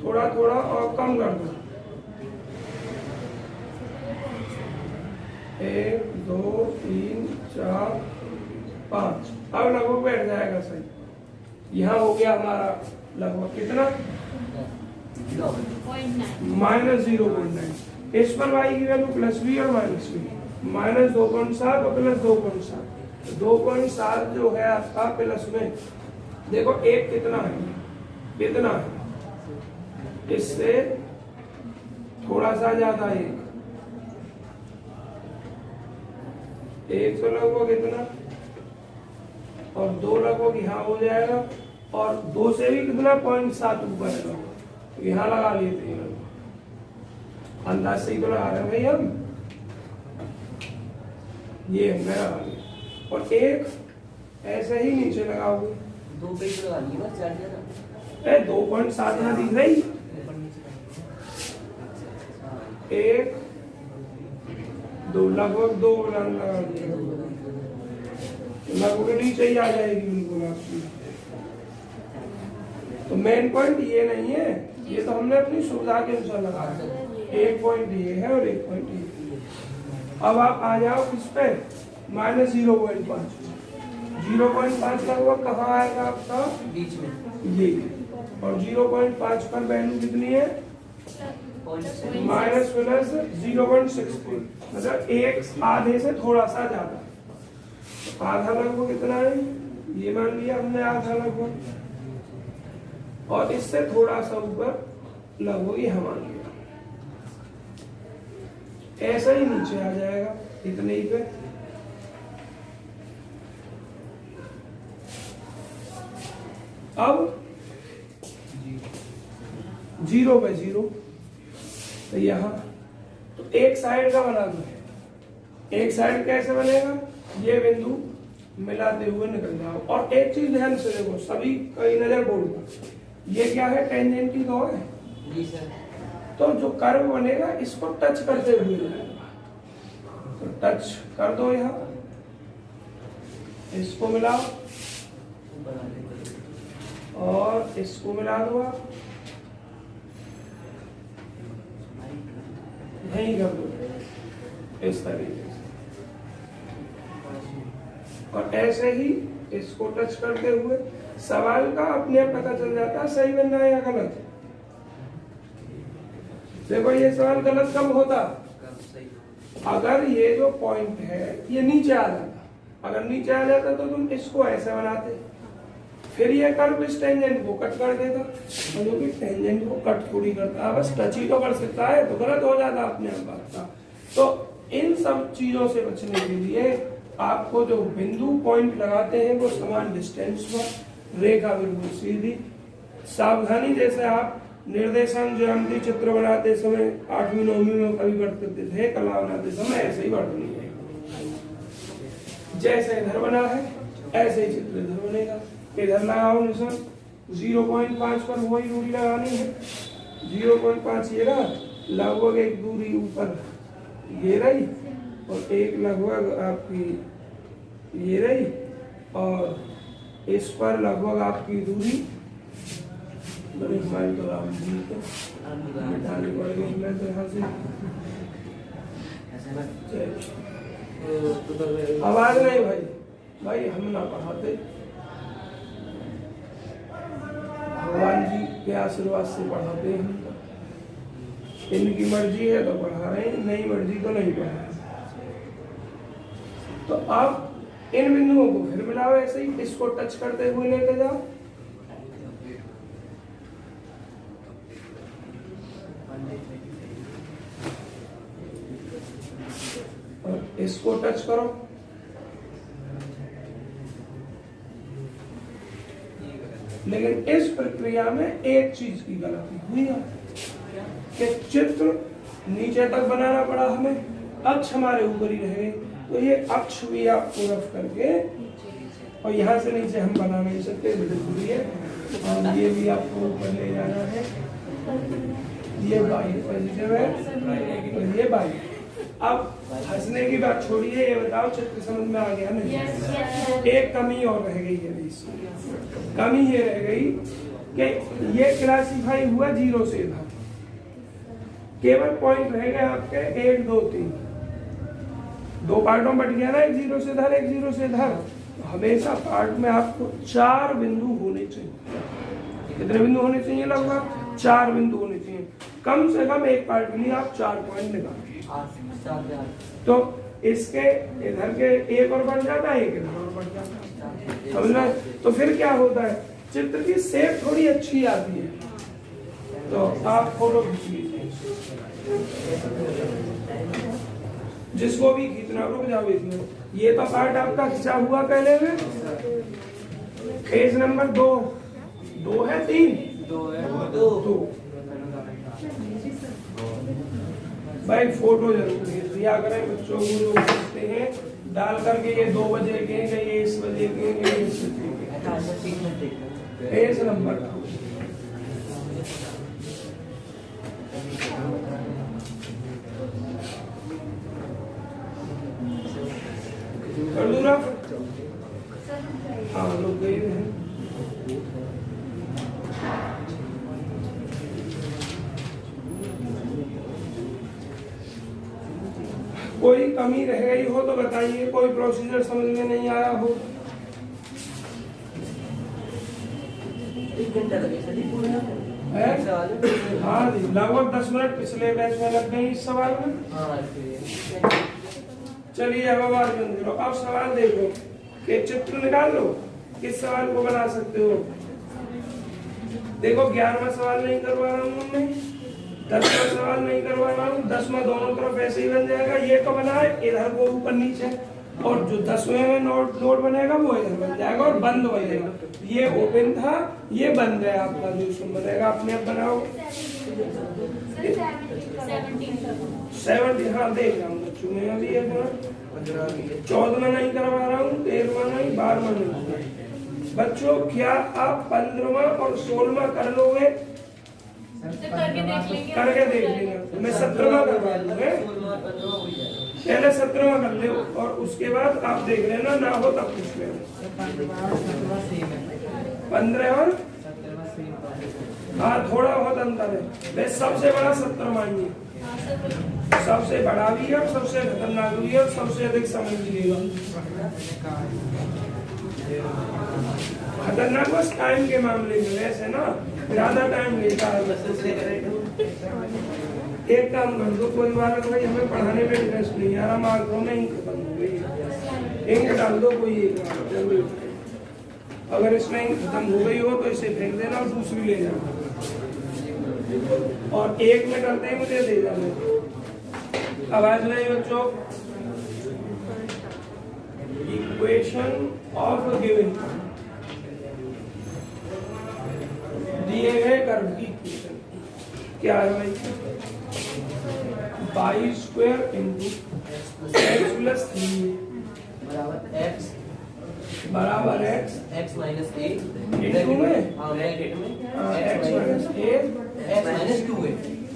थोड़ा थोड़ा और कम कर दो 1 2 3 4 5 अब लगभग बैठ जाएगा सही। यहाँ हो गया हमारा लगभग कितना -0.9। इस पर y की वैल्यू प्लस बी और माइनस बी, -2.7 और प्लस 2.7। 2.7 जो है आपका प्लस में देखो एक कितना है इससे थोड़ा सा ज्यादा एक तो लगभग इतना और 2 लगभग यहाँ हो जाएगा और 2 से भी कितना 0.7 ऊपर है लगभग, यहाँ लगा लिए थे अंदाज से ही तो लगा रहे हैं भाई हम, ये हमने लगा लिया और एक ऐसे ही नीचे लगाओगे 2 पे लगा लिए बस चढ़ जाता 2.7 यहाँ दिख रही 1 2 लगभग 2 लगा दिया लगभग नीचे ही आ जाएगी बिल्कुल आपकी। तो मेन पॉइंट ये नहीं है, ये तो हमने अपनी सुविधा के अनुसार लगाया। एक पॉइंट ये है और एक पॉइंट ये। अब आप आ जाओ किस पे -0.5। 0.5 लगभग कहाँ आएगा आपका बीच में ये, और 0.5 पर वैल्यू कितनी है माइनस प्लस 0.63, मतलब एक आधे से थोड़ा सा ज्यादा। तो आधा लगभग कितना है ये मान लिया हमने आधा लगभग, और इससे थोड़ा सा ऊपर लगभग ये मान लिया, ऐसा ही नीचे आ जाएगा इतने ही पे। अब 0 पे 0 तो यहाँ तो एक साइड का बना दो, एक साइड कैसे बनेगा, ये बिंदु मिलाते हुए निकल जाओ। और एक चीज ध्यान से देखो, सभी कई नजर बोर्ड पर, ये क्या है टेंजेंट की दो है जी सर। तो जो कर्व बनेगा इसको टच करते हुए जाएगा, तो टच कर दो यहाँ, इसको मिलाओ और इसको मिला दो आप, यही कर दो इस तरीके से, और ऐसे ही इसको टच करते हुए सवाल का अपने आप पता चल जाता है सही बन रहा है या गलत। देखो ये सवाल गलत कब होता, अगर ये जो पॉइंट है ये नीचे आ जाता, अगर नीचे आ जाता तो तुम इसको ऐसे बनाते, फिर ये कर्व इस टेंजेंट को कट कर देता, और जो कि टेंजेंट को कट थोड़ी करता है, बस टच ही तो कर सकता है, तो गलत हो जाता अपने आप बात का। तो इन सब चीजों से बचने के लिए आपको जो बिंदु पॉइंट लगाते हैं वो समान डिस्टेंस पर, रेखा बिल्कुल सीधी, सावधानी जैसे आप निर्देशांक ज्यामिति चित्र बनाते समय 8वीं 9वीं में कभी करते थे, कला बनाते समय ऐसे ही बढ़नी है, जैसे इधर बना है ऐसे ही चित्र इधर बनेगा। इधर लगाओ निशान 0.5 पर वही दूरी लगानी है, 0.5 ये रहा, लगभग एक दूरी ऊपर ये रही और एक लगभग आपकी ये रही, और इस पर लगभग आपकी दूरी बड़े हमारी तो राम जी को मिटानी पड़ेगी, मैं तो यहाँ से आवाज नहीं भाई हम ना पढ़ाते, भगवान जी के आशीर्वाद से पढ़ाते हैं, इनकी मर्जी है तो पढ़ा रहे हैं, नहीं मर्जी तो नहीं पढ़ा रहे। तो आप इन बिंदुओं को फिर मिलाओ ऐसे ही, इसको टच करते हुए लेके जाओ, और इसको टच करो, लेकिन इस प्रक्रिया में एक चीज की गलती हुई है कि चित्र नीचे तक बनाना पड़ा हमें, अक्ष हमारे ऊपर ही रहे, तो ये अक्ष भी आपको रफ करके और यहाँ से नीचे हम बना नहीं सकते, दूरी है, और ये भी आपको ऊपर ले जाना है, ये बाई पॉजिटिव है और ये बाई, अब हंसने की बात छोड़िए, ये बताओ चित्र समझ में आ गया नहीं? एक कमी और रह गई है इसमें। कमी ये रह गई कि ये क्लासीफाई हुआ 0 से इधर, केवल पॉइंट रह गए आपके 1 2 3, 2 पार्टों में बट गया ना, एक 0 से इधर एक 0 से इधर। तो हमेशा पार्ट में आपको 4 बिंदु होने चाहिए। कितने बिंदु होने चाहिए? लगभग 4 बिंदु होने चाहिए। कम से कम एक पार्ट के लिए आप 4 पॉइंट निकालिए। तो इसके इधर के एक और बढ़ जाता है, एक इधर और बढ़ जाता है, समझ रहे? तो फिर क्या होता है, चित्र की शेप थोड़ी अच्छी आती है। तो आप फोटो खींच लीजिए, जिसको भी खींचना, रुक जाओ इसमें। ये तो पार्ट आपका खिंचा हुआ पहले में, पेज नंबर 2 है 3 2 भाई फोटो जरूर भेज दिया करें बच्चों को जो पूछते हैं, डाल करके ये 2 बजे के, ये इस बजे के, ये इस बजे के। पेज नंबर कर दूँ ना? हाँ लोग गए हैं। कोई कमी रह गई हो तो बताइए, कोई प्रोसीजर समझ में नहीं आया हो। 1 घंटा लगेगा हाँ जी, लगभग 10 मिनट पिछले बैच में लग गई इस सवाल में। चलिए अब आवाज बंद करो। अब सवाल देखो कि चित्र निकाल लो, किस सवाल को बना सकते हो। देखो 11वां सवाल नहीं करवा रहा हूँ मैं, 10वां सवाल नहीं करवा रहा हूँ। 10वां दोनों तरफ ऐसे ही बन जाएगा। ये तो बना है इधर को ऊपर नीचे, और जो 10वें में नोट बनेगा वो इधर बन जाएगा और बंद हो जाएगा। ये ओपन था, ये बंद है आपका जो इसमें बनेगा। अपने आप बनाओ 70। हाँ देख रहा हूँ बच्चों में अभी 14वां नहीं करवा रहा हूँ, 13वां नहीं, 12वां नहीं। बच्चों क्या आप 15वां और 16वां कर लोगे? करके देख लेना। मैं 17वां करवा दूंगा, पहले 17वां कर ले और उसके बाद आप देख लेना, ना हो तब पूछ लेना। 15 और हाँ थोड़ा बहुत अंतर है। वैसे सबसे बड़ा 17वां ही है, सबसे बड़ा भी है और सबसे खतरनाक भी है और सबसे अधिक समझ लीजिएगा। खतरनाक बस टाइम के मामले में, वैसे ना ज्यादा टाइम लेता है। एक काम कर दो, कोई बात भाई हमें पढ़ाने में इंटरेस्ट नहीं आ रहा, मार्कों में इंक खत्म हो गई, इंक डाल दो कोई एक जरूर। अगर इसमें इंक खत्म हो गई हो तो इसे फेंक देना और दूसरी ले जाना, और 1 में करते ही मुझे दे जाना। आवाज नहीं बच्चों। इक्वेशन ऑफ गिवन, दिए गए कर्व की इक्वेशन क्या है भाई? y² इंटू x प्लस 3 बराबर x माइनस a इंटू में x minus a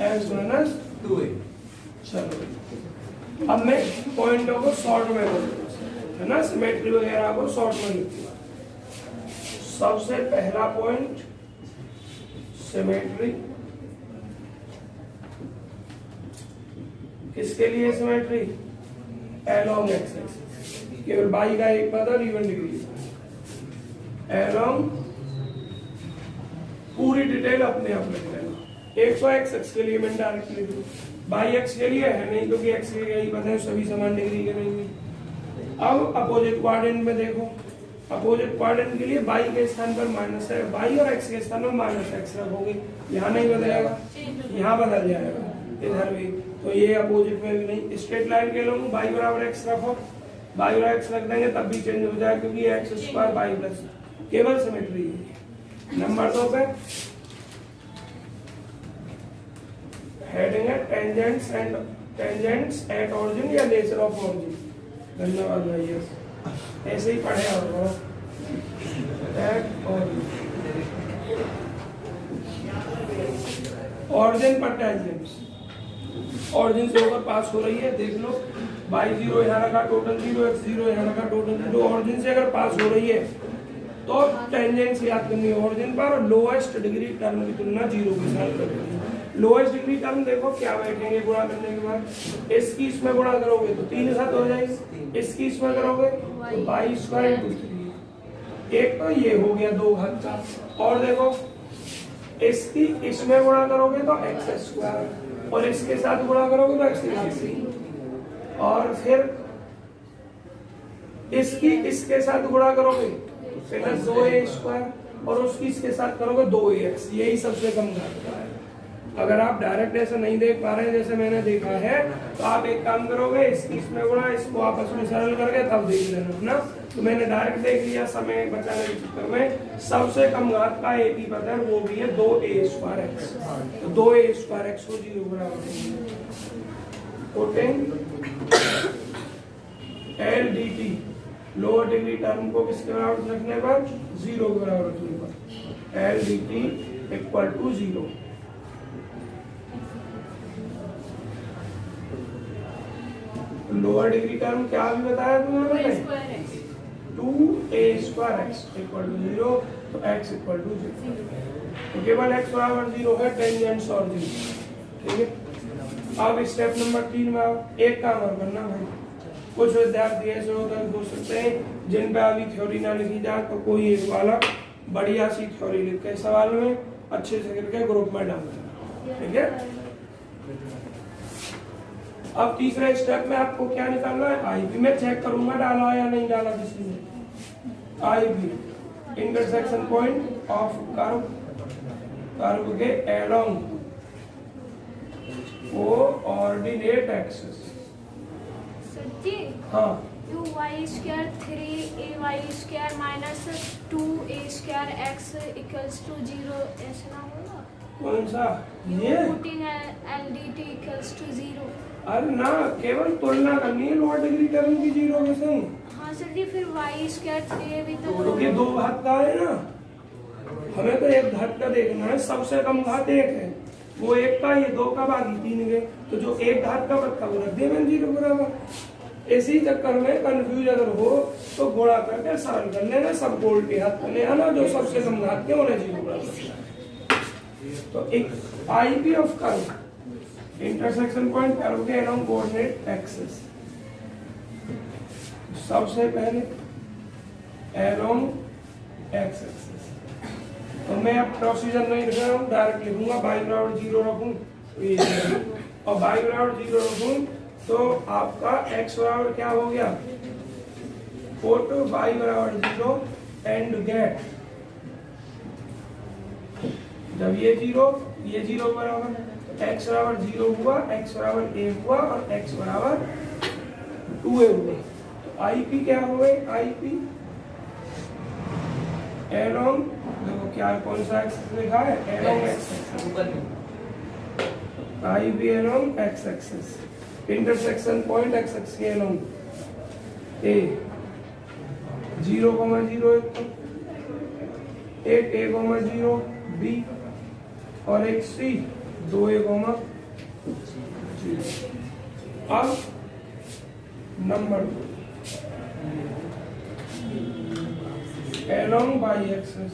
x minus 2a। चलो अब मैं पॉइंटों को शॉर्ट में बोलूँ है ना, सिमेट्री वगैरह को शॉर्ट में लिखूंगा। सबसे पहला पॉइंट सिमेट्री, किसके लिए सिमेट्री? एलोंग एक्स एक्सिस, केवल बाई का एक पद और इवन डिग्री एलोंग, पूरी डिटेल अपने आप लिख लेना। 100 एक्स के लिए मैं डायरेक्ट लिख दूं, बाई एक्स के लिए है नहीं क्योंकि एक्स के यही पता है सभी समान डिग्री के नहीं। अब अपोजिट क्वाड्रेंट में देखो, अपोजिट क्वाड्रेंट के लिए बाई के स्थान पर माइनस है, बाई और एक्स के स्थान पर माइनस एक्स रखोगे, यहाँ नहीं बदलेगा, यहाँ बदल जाएगा इधर भी। तो ये अपोजिट में भी नहीं, स्ट्रेट लाइन के लोग बाई बराबर एक्स रखो, बाई बराबर एक्स रख देंगे तब भी चेंज हो जाएगा क्योंकि एक्स स्क्वायर बाई प्लस, केवल सिमेट्री है। नंबर 2 पे हेडिंग है टेंजेंट्स एट ऑरिजिन या नेचर ऑफ ऑरिजिन। धन्यवाद भैया, ऐसे ही पढ़े और ऑरिजिन पर टेंजेंट्स ऑरिजिन से होकर पास हो रही है, देख लो y0 यहाँ रखा टोटल 0, x0 यहाँ रखा टोटल 0। ऑरिजिन से अगर पास हो रही है तो टेंजेंस याद करनी है ऑरिजिन पर, और लोएस्ट डिग्री टर्म की तुलना 0 के साथ करनी है। लोएस्ट डिग्री टर्म देखो क्या बैठेंगे गुणा करने के बाद, इसकी इसमें गुणा करोगे तो 3 साथ हो जाएगी, इसकी इसमें करोगे तो y², एक तो ये हो गया 2 घात का, और देखो इसकी इसमें गुणा करोगे तो x², और इसके साथ गुणा करोगे तो x3, और फिर इसकी इसके साथ गुणा करोगे प्लस 2a², और उसकी इसके साथ करोगे 2ax, यही सबसे कम घात का है। अगर आप डायरेक्ट ऐसे नहीं देख पा रहे हैं जैसे मैंने देखा है, तो आप एक काम करोगे, इसकी इसमें गुणा, इसको आपस में सरल करके तब देख लेना ना। तो मैंने डायरेक्ट देख लिया, समय बचाने के चक्कर में। सबसे कम घात का एक ही पता है, वो भी है 2a²x, तो 2a²x को 0 बराबर L D T, lower degree term को किसके बराबर रखने पर 0 के बराबर रखने पर, L D T equal to 0। Lower degree term क्या भी बताया तुमने, 2a²x इक्वल टू 0, तो x इक्वल टू 0, तो केवल x बराबर 0 है, टेंजेंट्स और 0, ठीक है। अब स्टेप नंबर 3 में आओ, एक काम और करना भाई, कुछ विद्यार्थी ऐसे हो सकते हैं जिन पे अभी थ्योरी ना लिखी जाए, तो कोई एक वाला बढ़िया सी थ्योरी लिख के सवाल में अच्छे से करके ग्रुप में डाल देना, ठीक है। अब तीसरे स्टेप में आपको क्या निकालना है, आईपी में चेक करूंगा डाला या नहीं डाला किसी ने। IP intersection point of curve के अलोंग कोऑर्डिनेट एक्सिस। सच्ची? हाँ, 2y² 3ay² minus 2a²x equals to 0, ऐसा ना होगा? कौन सा ये? Putting LDT equals to 0। अरे ना, केवल तुलना करनी है लोअर डिग्री टर्म की 0 के संग। हाँ सर जी, फिर y² 3 भी तो ये 2 घात का है ना, हमें तो एक घात का देखना है, सबसे कम घात 1 है, वो 1 का, ये 2 का, बाकी 3 गए, तो जो 1 घात का रखा वो रख दिया मैंने 0 बराबर। इसी चक्कर में कंफ्यूज अगर हो तो गुणा करके सरल कर लेना, सब गोल के हाथ में ले आना, जो सबसे कम घात के उन्हें 0 बराबर। तो एक IP of curve, intersection point curve के अलोंग कोऑर्डिनेट एक्सिस, सबसे पहले अलोंग एक्स एक्सिस, तो मैं अब प्रोसीजर नहीं लिख रहा हूँ, डायरेक्ट लिखूंगा, y बराबर 0 रखूँ और y बराबर 0 रखूँ, तो आपका x बराबर क्या हो गया, पुट y बराबर 0 एंड गेट, जब ये 0 बराबर, तो x बराबर 0 हुआ, x बराबर 1 हुआ, और x बराबर 2a हुआ। तो IP क्या हो गई, IP एलोंग, देखो क्या कौन सा एक्सिस लिखा है, along x, IP along x axis, intersection point x axis के एलोंग A 0,0 एक a, 0 B और एक C 2a, 0। अब number 2 along y axis,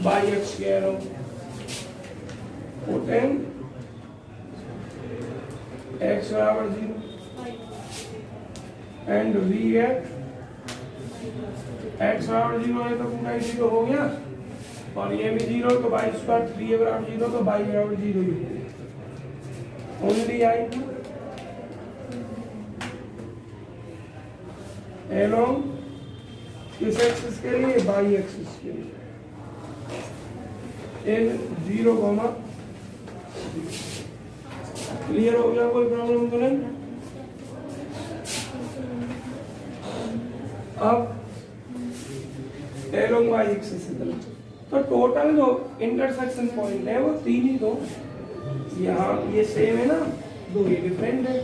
y axis के along put in x बराबर 0 and v at x बराबर 0 है तो पूरा ही 0 हो गया, और ये भी 0, तो y² 3a बराबर 0, तो y बराबर 0 ही ओनली आई along किस एक्सिस के लिए, y एक्सिस के लिए, इन 0, क्लियर हो गया, कोई प्रॉब्लम तो नहीं। अब along y एक्सिस तो टोटल जो इंटरसेक्शन पॉइंट है वो 3 ही, तो यहाँ ये सेम है ना, 2 ये डिफरेंट है,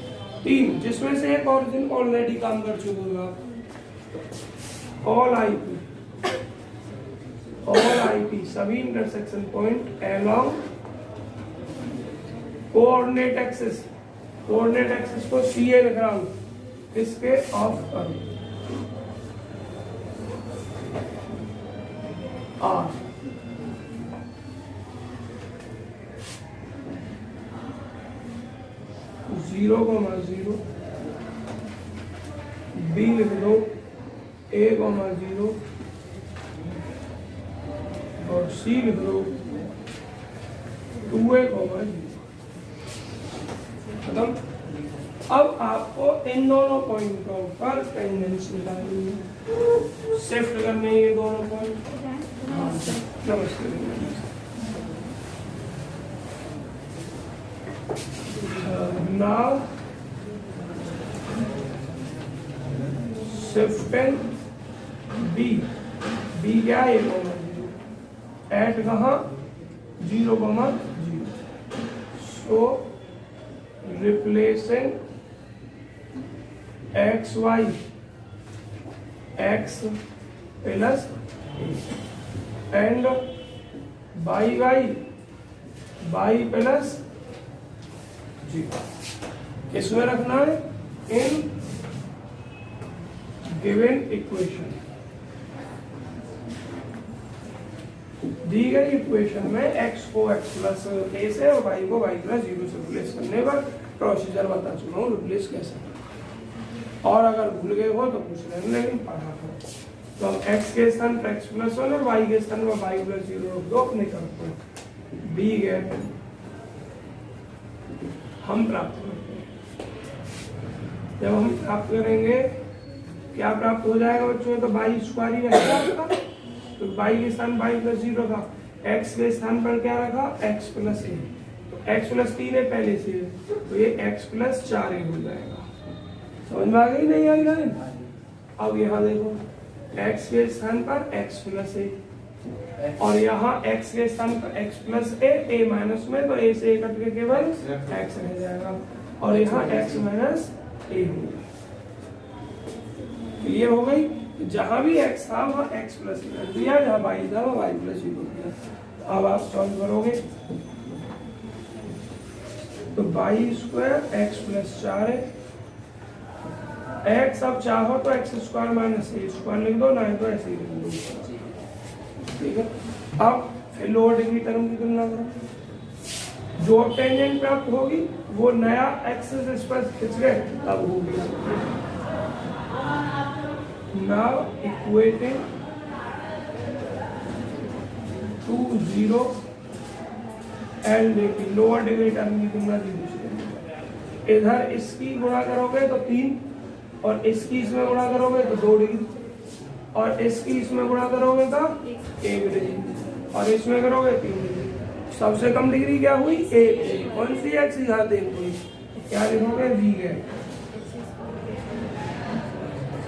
3, जिसमें से एक ऑरिजिन ऑलरेडी काम कर चुके हो आप। ऑल आईपी सभी intersection point along coordinate axis को CA लिख रहा हूं, इसके ऑफ करो R 0,0 B लिख दो A,0 और C लिख दो 2A,0 खत्म। अब आपको इन दोनों पॉइंटों पर टेंजेंट्स निकालनी है, शिफ्ट करने ये दोनों पॉइंट। नमस्ते। Now shifting B क्या है, एट कहाँ 0,0, so replacing xy x plus and y plus g किसमें रखना है, इन गिवन इक्वेशन। दी गई इक्वेशन में x को x प्लस a से और y को y प्लस 0 से रिप्लेस करने पर प्रोसीजर बता चुका हूँ रिप्लेस कैसे करना। और अगर भूल गए हो तो पूछ लेना, लेकिन पढ़ा करो। तो हम x के स्थान पर x प्लस 1 और y के स्थान पर y प्लस 0 रख दो, अपने करते हैं डी गैप हम प्राप्त करते हैं। जब हम प्राप्त करेंगे क्या प्राप्त हो जाएगा बच्चों, तो बाई स्क्वायर ही रहेगा आपका। तो बाई के स्थान बाई प्लस 0 रखा, एक्स के स्थान पर क्या रखा एक्स प्लस ए, तो एक्स प्लस 3 है पहले से, तो ये एक्स प्लस 4 हो जाएगा। समझ में आ गई नहीं आई लाइन? अब यहाँ देखो एक्स के स्थान पर एक्स प्लस ए और यहाँ x के स्थान पर x प्लस ए माइनस में, तो a से कट के केवल x रह जाएगा और यहाँ x माइनस ए हो जाएगा। क्लियर हो गई? जहां भी x था वहां x प्लस दिया, जहां y था वहां y प्लस दिया। अब आप सॉल्व करोगे तो y स्क्वायर x प्लस 4 है, x अब चाहो तो x स्क्वायर माइनस ए स्क्वायर लिख दो, नहीं तो ऐसे ही लिख दो। ठीक है, अब फिर लोअर डिग्री टर्म की तुलना करो, जो टेंजेंट प्राप्त होगी वो नया एक्सिस इस पर खिंच गए तब होगी। नाउ इक्वेटिंग 2 0 एंड देखिए लोअर डिग्री टर्म की तुलना की दूसरी, इधर इसकी गुणा करोगे तो 3 और इसकी इसमें गुणा करोगे तो 2 डिग्री और इसकी इसमें गुणा करोगे तो 1 डिग्री और इसमें करोगे 3 डिग्री। सबसे कम डिग्री क्या हुई 1। कौन सी एक्स यहाँ देखोगे, क्या लिखोगे वी है।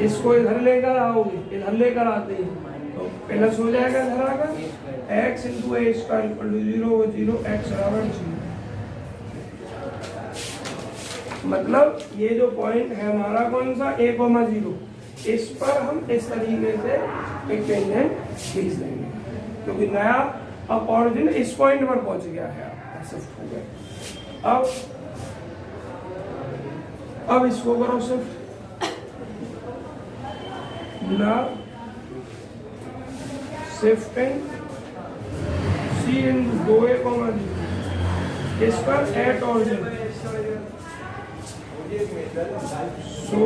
इसको इधर लेकर आओगे, इधर लेकर आते हैं तो प्लस हो जाएगा इधर आकर x into A square equal to 0 x बराबर 0। मतलब ये जो पॉइंट है हमारा कौन सा a,0, इस पर हम इस तरीके से एक टेंजेंट खींच देंगे क्योंकि नया अब ऑरिजिन इस पॉइंट पर पहुंच गया है, शिफ्ट हो गया। अब इसको करो शिफ्ट, ना शिफ्टिंग सी इन 2a,0 इस पर at origin, so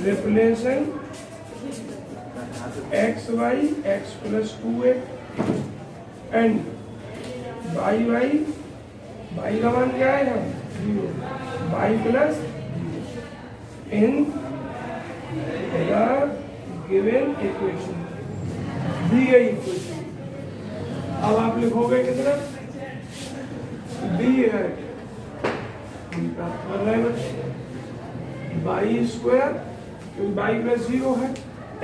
replacing xy x plus 2a and y का मान क्या है 0 y plus in the given equation, दी गई इक्वेशन। अब आप लिखोगे कितना बी है प्राप्त कर रहे हैं y स्क्वायर क्योंकि y प्लस 0 है,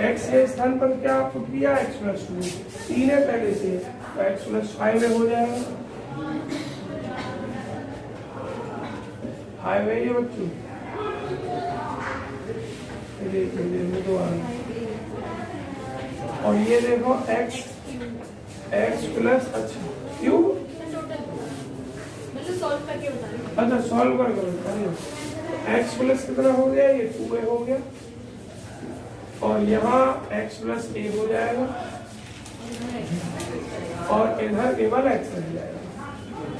x के स्थान पर क्या पुट किया x प्लस 2 3 है पहले से, तो x प्लस 5 हो जाएगा। 5 है ये बच्चों, तो और ये देखो x प्लस अच्छा क्यों सॉल्व करके बता रही हूँ। अच्छा सॉल्व कर करो। एक्स प्लस कितना हो गया, ये 2a हो गया, और यहाँ x प्लस a हो जाएगा, और इधर केवल x रह जाएगा।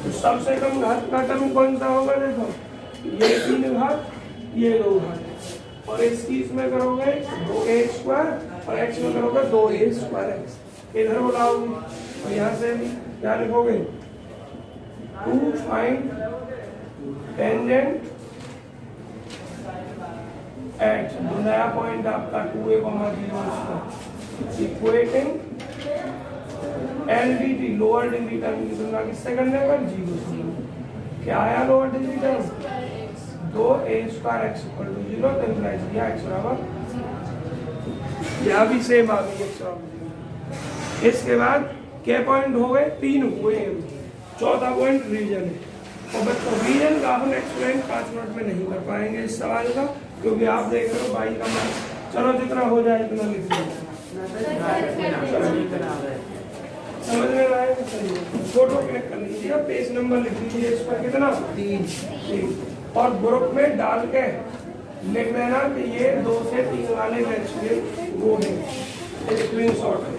तो सबसे कम घात का टर्म कौन सा होगा, देखो ये 3 घात, ये 2 घात, और इसकी इसमें करोगे 2a² और x में करोगे 2a²x, इधर बुलाओगे और यहाँ से भी क्या लिखोगे, 2 फाइंड टेंजेंट एट, नया पॉइंट आपका 2a, 0 equating LDT lower degree term की तुलना किससे करने पर, 0 से। क्या आया lower degree term, 2a² x = 0, तो इम्प्लाइज किया x बराबर, यहाँ भी सेम आ गई x बराबर 0। इसके बाद क्या पॉइंट हो गए, 3 हुए, चौथा पॉइंट रीजन है। और बच्चों रीजन का हम एक्सप्लेन 5 मिनट में नहीं कर पाएंगे इस सवाल का, क्योंकि आप देख रहे हो 22 का मान, चलो जितना हो जाए इतना लिख लीजिए, समझ में आए तो सही है। फोटो क्लिक कर लीजिए, पेज नंबर लिख लीजिए इस पर, कितना 3, और ग्रुप में डाल के लिख देना कि ये 2 से 3 वाले बैच के वो है, स्क्रीनशॉट है।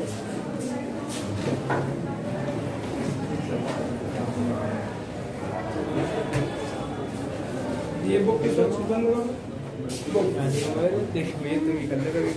ये बुक किस वक्त बंद होगा, देख मैं तो निकल रहा है।